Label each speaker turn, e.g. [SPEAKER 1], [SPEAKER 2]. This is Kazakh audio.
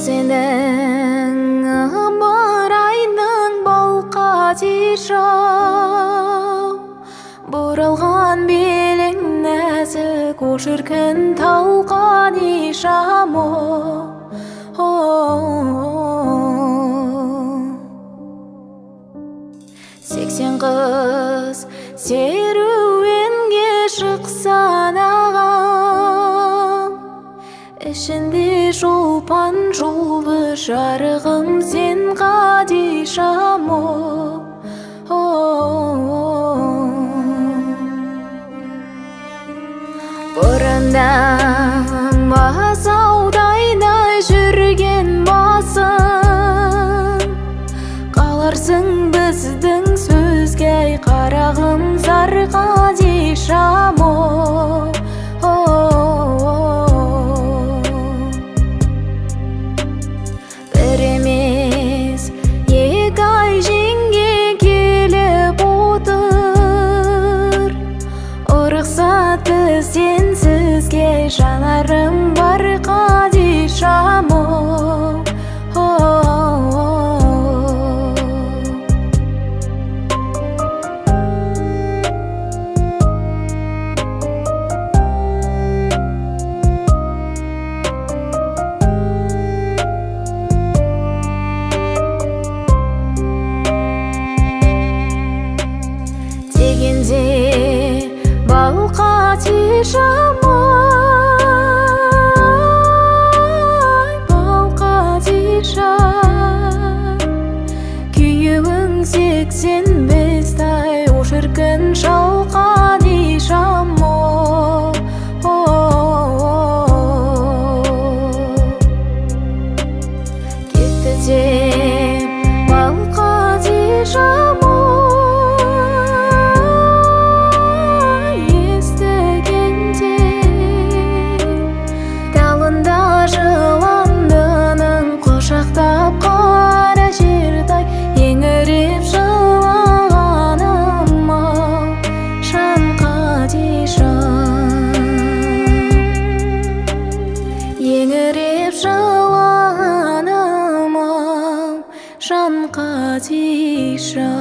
[SPEAKER 1] Senin ымырайның балқа тиша Бұралған белің нәзік о шіркін талқан ишамы Сексен қыз серуенге шықсан ағам Ішінде шолпан жолбы жарығым сен қадишамы Бұрында мазаудайнай жүрген басым Қаларсың біздің сөзге қарағым зар қадишамы Бір емес екі ай жеңге келіп отыр Ұрықсаты сенсізге жанарым бар қадишамы Дегенде балқа тишамай, балқа тиша Күйеуің 85-тай, о шіркін шалқан ишамы Кетті де балқа тишамай Құшақтап қара жердай еңіреп жылағаным-ау жан қадишам еңіреп жылағаным-ау жан қадишам